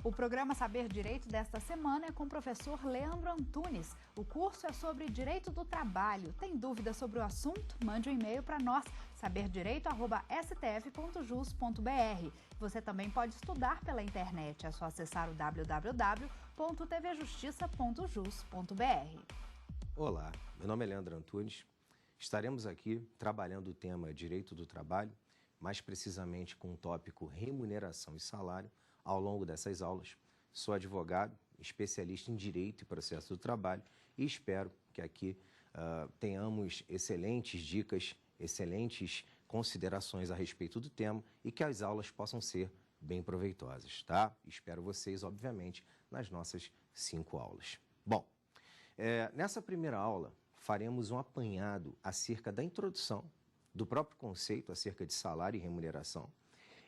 O programa Saber Direito desta semana é com o professor Leandro Antunes. O curso é sobre direito do trabalho. Tem dúvida sobre o assunto? Mande um e-mail para nós, saberdireito@stf.jus.br. Você também pode estudar pela internet. É só acessar o www.tvjustiça.jus.br. Olá, meu nome é Leandro Antunes. Estaremos aqui trabalhando o tema direito do trabalho, mais precisamente com o tópico remuneração e salário, ao longo dessas aulas. Sou advogado, especialista em direito e processo do trabalho e espero que aqui tenhamos excelentes dicas, excelentes considerações a respeito do tema e que as aulas possam ser bem proveitosas, tá? Espero vocês, obviamente, nas nossas 5 aulas. Bom, nessa primeira aula, faremos um apanhado acerca da introdução do próprio conceito acerca de salário e remuneração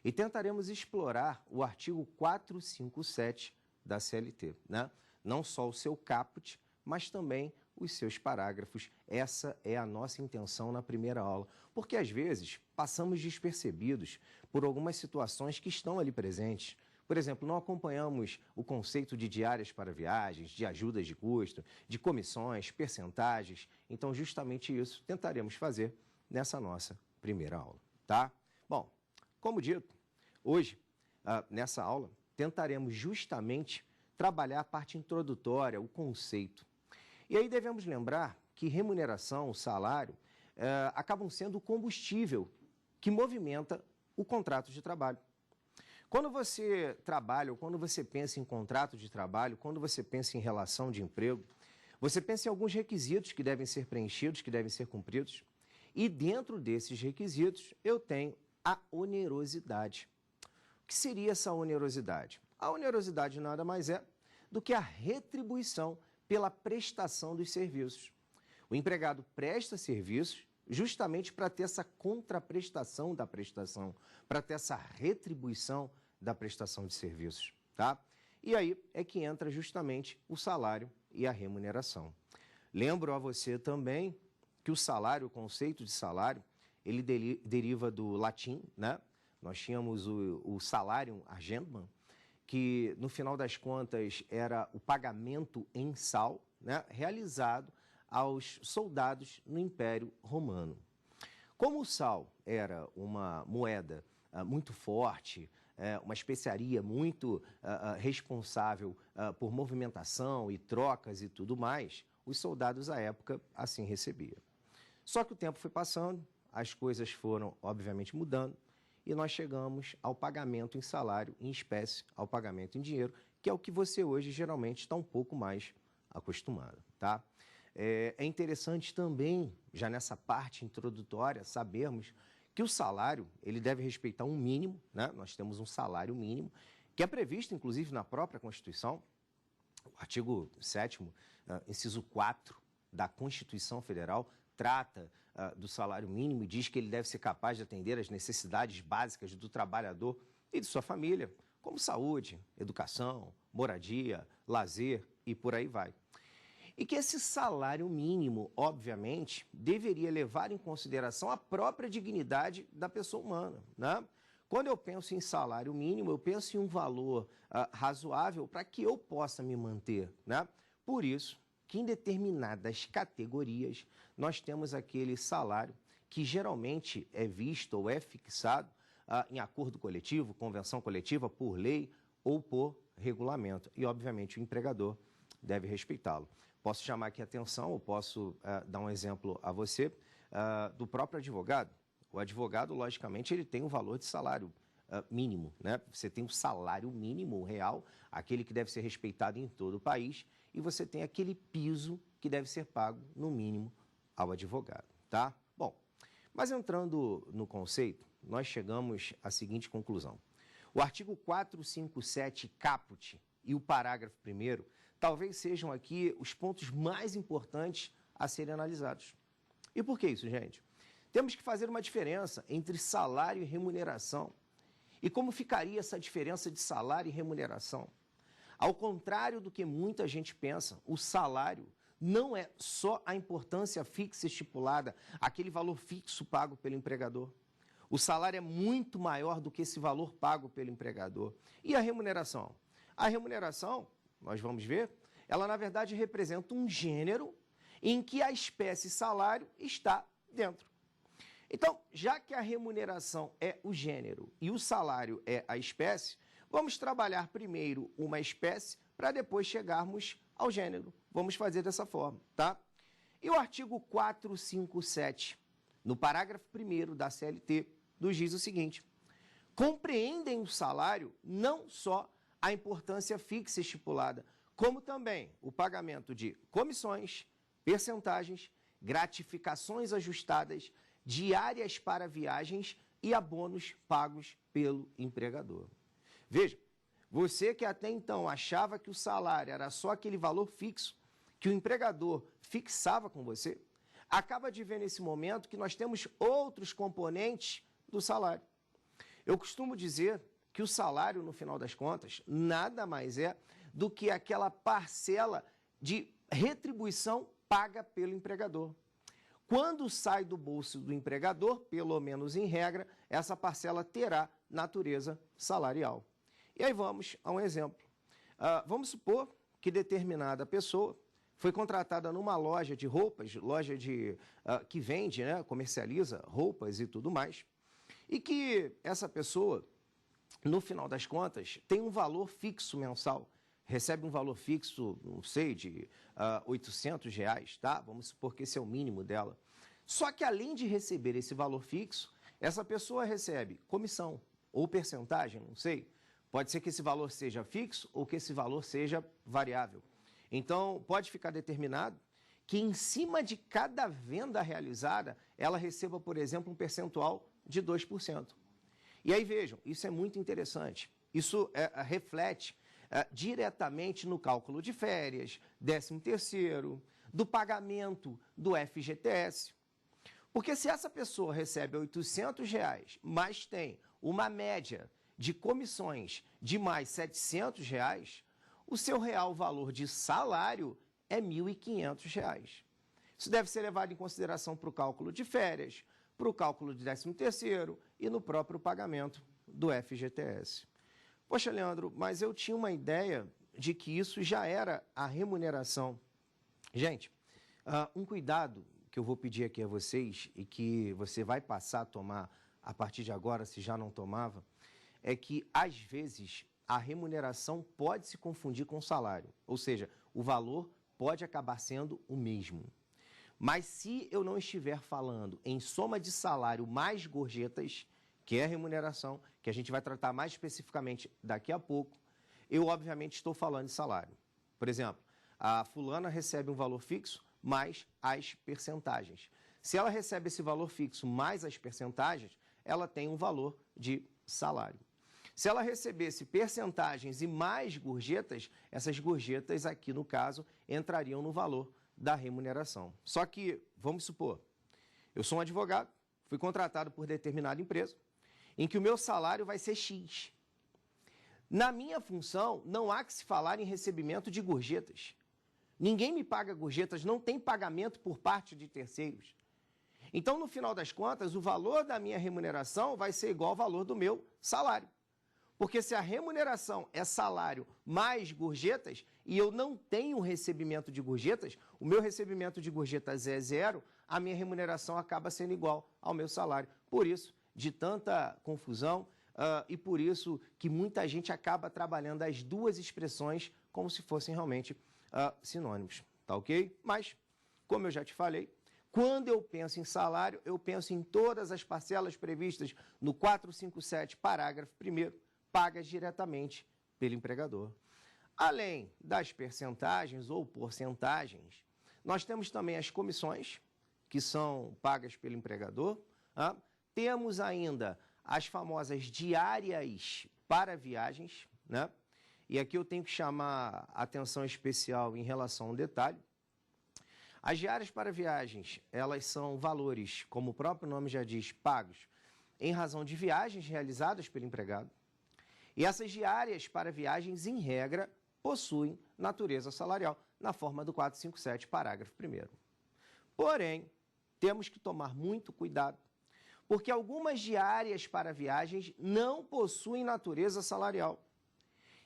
e tentaremos explorar o artigo 457 da CLT, né? Não só o seu caput, mas também os seus parágrafos. Essa é a nossa intenção na primeira aula, porque às vezes passamos despercebidos por algumas situações que estão ali presentes. Por exemplo, não acompanhamos o conceito de diárias para viagens, de ajudas de custo, de comissões, percentagens. Então, justamente isso tentaremos fazer nessa nossa primeira aula, tá? Bom, como dito, hoje, nessa aula, tentaremos justamente trabalhar a parte introdutória, o conceito. E aí devemos lembrar que remuneração, o salário, acabam sendo o combustível que movimenta o contrato de trabalho. Quando você trabalha, ou quando você pensa em contrato de trabalho, quando você pensa em relação de emprego, você pensa em alguns requisitos que devem ser preenchidos, que devem ser cumpridos. E dentro desses requisitos, eu tenho a onerosidade. O que seria essa onerosidade? A onerosidade nada mais é do que a retribuição pela prestação dos serviços. O empregado presta serviços justamente para ter essa contraprestação da prestação, para ter essa retribuição da prestação de serviços, tá? E aí é que entra justamente o salário e a remuneração. Lembro a você também que o salário, o conceito de salário, ele deriva do latim, né? Nós tínhamos o salarium argentum, que no final das contas era o pagamento em sal, né? Realizado aos soldados no Império Romano. Como o sal era uma moeda muito forte, uma especiaria muito responsável por movimentação e trocas e tudo mais, os soldados à época assim recebiam. Só que o tempo foi passando, as coisas foram obviamente mudando e nós chegamos ao pagamento em salário, em espécie, ao pagamento em dinheiro, que é o que você hoje geralmente está um pouco mais acostumado, tá? É interessante também, já nessa parte introdutória, sabermos que o salário ele deve respeitar um mínimo, né? Nós temos um salário mínimo, que é previsto, inclusive, na própria Constituição, o artigo 7º, inciso 4 da Constituição Federal, trata do salário mínimo e diz que ele deve ser capaz de atender às necessidades básicas do trabalhador e de sua família, como saúde, educação, moradia, lazer e por aí vai. E que esse salário mínimo, obviamente, deveria levar em consideração a própria dignidade da pessoa humana, né? Quando eu penso em salário mínimo, eu penso em um valor razoável para que eu possa me manter, né? Por isso que em determinadas categorias nós temos aquele salário que geralmente é visto ou é fixado em acordo coletivo, convenção coletiva, por lei ou por regulamento. E, obviamente, o empregador deve respeitá-lo. Posso chamar aqui a atenção, ou posso dar um exemplo a você, do próprio advogado. O advogado, logicamente, ele tem um valor de salário mínimo, né? Você tem um salário mínimo real, aquele que deve ser respeitado em todo o país, e você tem aquele piso que deve ser pago, no mínimo, ao advogado, tá? Bom, mas entrando no conceito, nós chegamos à seguinte conclusão. O artigo 457 caput e o parágrafo 1º talvez sejam aqui os pontos mais importantes a serem analisados. E por que isso, gente? Temos que fazer uma diferença entre salário e remuneração. E como ficaria essa diferença de salário e remuneração? Ao contrário do que muita gente pensa, o salário não é só a importância fixa estipulada, aquele valor fixo pago pelo empregador. O salário é muito maior do que esse valor pago pelo empregador. E a remuneração? A remuneração, nós vamos ver, ela na verdade representa um gênero em que a espécie salário está dentro. Então, já que a remuneração é o gênero e o salário é a espécie, vamos trabalhar primeiro uma espécie para depois chegarmos ao gênero. Vamos fazer dessa forma, tá? E o artigo 457, no parágrafo 1º da CLT, nos diz o seguinte: compreendem o salário não só a importância fixa estipulada, como também o pagamento de comissões, percentagens, gratificações ajustadas, diárias para viagens e abonos pagos pelo empregador. Veja, você que até então achava que o salário era só aquele valor fixo que o empregador fixava com você, acaba de ver nesse momento que nós temos outros componentes do salário. Eu costumo dizer que o salário, no final das contas, nada mais é do que aquela parcela de retribuição paga pelo empregador. Quando sai do bolso do empregador, pelo menos em regra, essa parcela terá natureza salarial. E aí vamos a um exemplo. Vamos supor que determinada pessoa foi contratada numa loja de roupas, que vende, né, comercializa roupas e tudo mais, e que essa pessoa, no final das contas, tem um valor fixo mensal, recebe um valor fixo, não sei, de R$800, tá? Vamos supor que esse é o mínimo dela. Só que além de receber esse valor fixo, essa pessoa recebe comissão ou percentagem, não sei. Pode ser que esse valor seja fixo ou que esse valor seja variável. Então, pode ficar determinado que em cima de cada venda realizada, ela receba, por exemplo, um percentual de 2%. E aí, vejam, isso é muito interessante. Isso reflete diretamente no cálculo de férias, 13º, do pagamento do FGTS. Porque se essa pessoa recebe R$800, mas tem uma média de comissões de mais R$700, o seu real valor de salário é R$1.500. Isso deve ser levado em consideração para o cálculo de férias, para o cálculo de 13º e no próprio pagamento do FGTS. Poxa, Leandro, mas eu tinha uma ideia de que isso já era a remuneração. Gente, um cuidado que eu vou pedir aqui a vocês e que você vai passar a tomar a partir de agora, se já não tomava, é que, às vezes, a remuneração pode se confundir com o salário, ou seja, o valor pode acabar sendo o mesmo. Mas se eu não estiver falando em soma de salário mais gorjetas, que é a remuneração, que a gente vai tratar mais especificamente daqui a pouco, eu obviamente estou falando de salário. Por exemplo, a fulana recebe um valor fixo mais as percentagens. Se ela recebe esse valor fixo mais as percentagens, ela tem um valor de salário. Se ela recebesse percentagens e mais gorjetas, essas gorjetas aqui, no caso, entrariam no valor da remuneração. Só que, vamos supor, eu sou um advogado, fui contratado por determinada empresa, em que o meu salário vai ser X. Na minha função, não há que se falar em recebimento de gorjetas. Ninguém me paga gorjetas, não tem pagamento por parte de terceiros. Então, no final das contas, o valor da minha remuneração vai ser igual ao valor do meu salário. Porque se a remuneração é salário mais gorjetas e eu não tenho recebimento de gorjetas, o meu recebimento de gorjetas é zero, a minha remuneração acaba sendo igual ao meu salário. Por isso, de tanta confusão e por isso que muita gente acaba trabalhando as duas expressões como se fossem realmente sinônimos, tá ok? Mas, como eu já te falei, quando eu penso em salário, eu penso em todas as parcelas previstas no 457, parágrafo 1º, pagas diretamente pelo empregador. Além das percentagens ou porcentagens, nós temos também as comissões, que são pagas pelo empregador. Temos ainda as famosas diárias para viagens, né? E aqui eu tenho que chamar atenção especial em relação a um detalhe. As diárias para viagens, elas são valores, como o próprio nome já diz, pagos em razão de viagens realizadas pelo empregado. E essas diárias para viagens, em regra, possuem natureza salarial, na forma do 457, parágrafo 1º. Porém, temos que tomar muito cuidado, porque algumas diárias para viagens não possuem natureza salarial.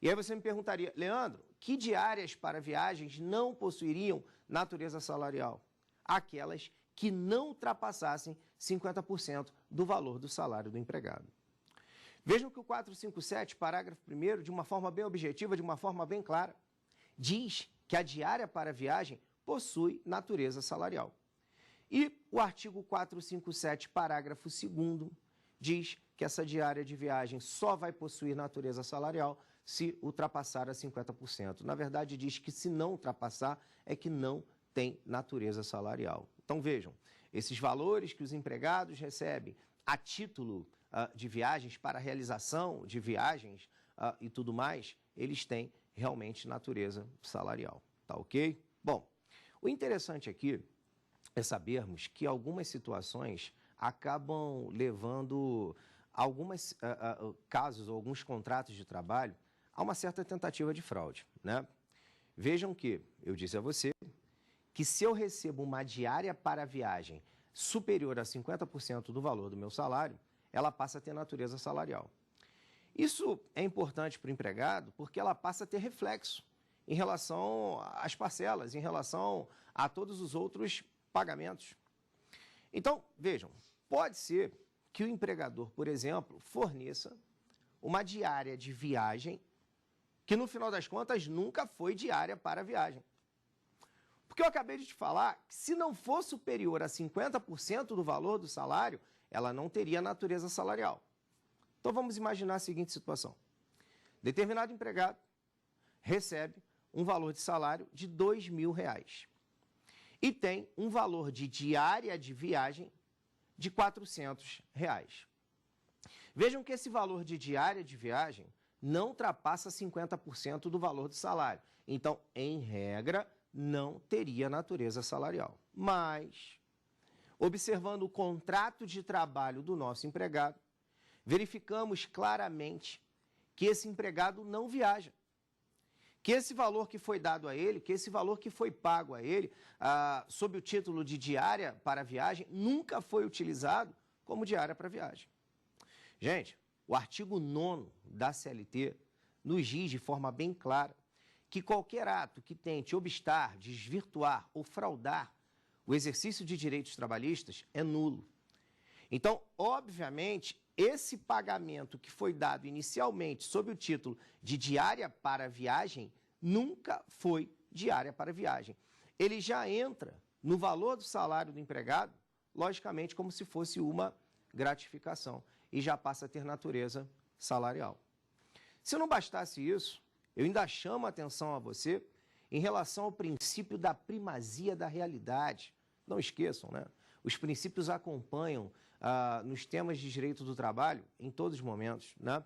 E aí você me perguntaria, Leandro, que diárias para viagens não possuiriam natureza salarial? Aquelas que não ultrapassassem 50% do valor do salário do empregado. Vejam que o 457, parágrafo 1º, de uma forma bem objetiva, de uma forma bem clara, diz que a diária para viagem possui natureza salarial. E o artigo 457, parágrafo 2º, diz que essa diária de viagem só vai possuir natureza salarial se ultrapassar a 50%. Na verdade, diz que se não ultrapassar, é que não tem natureza salarial. Então, vejam, esses valores que os empregados recebem a título de viagens, para a realização de viagens e tudo mais, eles têm realmente natureza salarial, tá ok? Bom, o interessante aqui é sabermos que algumas situações acabam levando alguns casos ou alguns contratos de trabalho a uma certa tentativa de fraude, né? Vejam que, eu disse a você, que se eu recebo uma diária para a viagem superior a 50% do valor do meu salário, ela passa a ter natureza salarial. Isso é importante para o empregado porque ela passa a ter reflexo em relação às parcelas, em relação a todos os outros pagamentos. Então, vejam, pode ser que o empregador, por exemplo, forneça uma diária de viagem que, no final das contas, nunca foi diária para a viagem. Porque eu acabei de te falar que, se não for superior a 50% do valor do salário, ela não teria natureza salarial. Então, vamos imaginar a seguinte situação. Determinado empregado recebe um valor de salário de R$2.000 e tem um valor de diária de viagem de R$400. Vejam que esse valor de diária de viagem não ultrapassa 50% do valor do salário. Então, em regra, não teria natureza salarial. Mas, observando o contrato de trabalho do nosso empregado, verificamos claramente que esse empregado não viaja. Que esse valor que foi dado a ele, que esse valor que foi pago a ele, sob o título de diária para viagem, nunca foi utilizado como diária para viagem. Gente, o artigo 9º da CLT nos diz de forma bem clara que qualquer ato que tente obstar, desvirtuar ou fraudar o exercício de direitos trabalhistas é nulo. Então, obviamente, esse pagamento que foi dado inicialmente sob o título de diária para viagem nunca foi diária para viagem. Ele já entra no valor do salário do empregado, logicamente, como se fosse uma gratificação e já passa a ter natureza salarial. Se não bastasse isso, eu ainda chamo a atenção a você em relação ao princípio da primazia da realidade. Não esqueçam, né? Os princípios acompanham nos temas de direito do trabalho em todos os momentos, né?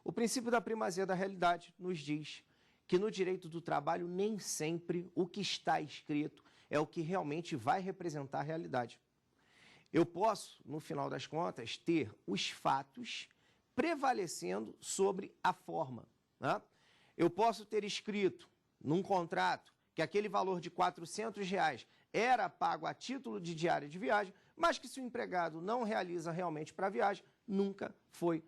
O princípio da primazia da realidade nos diz que no direito do trabalho nem sempre o que está escrito é o que realmente vai representar a realidade. Eu posso, no final das contas, ter os fatos prevalecendo sobre a forma, né? Eu posso ter escrito num contrato que aquele valor de R$400 era pago a título de diária de viagem, mas que se o empregado não realiza realmente para a viagem, nunca foi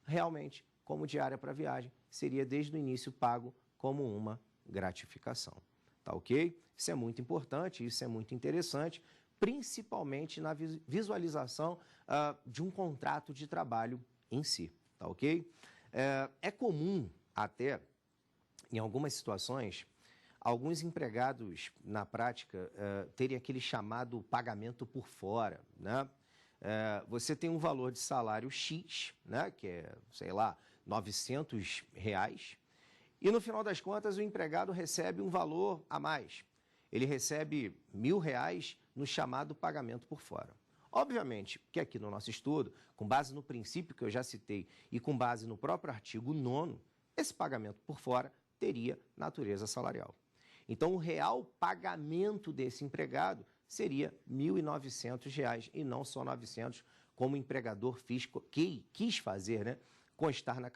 realmente como diária para a viagem, seria desde o início pago como uma gratificação. Tá ok? Isso é muito importante, isso é muito interessante, principalmente na visualização de um contrato de trabalho em si. Tá ok? É comum até, em algumas situações, alguns empregados, na prática, terem aquele chamado pagamento por fora, né? Você tem um valor de salário X, né? Que é, sei lá, R$900, e no final das contas o empregado recebe um valor a mais. Ele recebe R$1.000 no chamado pagamento por fora. Obviamente que aqui no nosso estudo, com base no princípio que eu já citei e com base no próprio artigo 9º, esse pagamento por fora teria natureza salarial. Então, o real pagamento desse empregado seria R$1.900 e não só 900, como o empregador quis fazer, né, constar na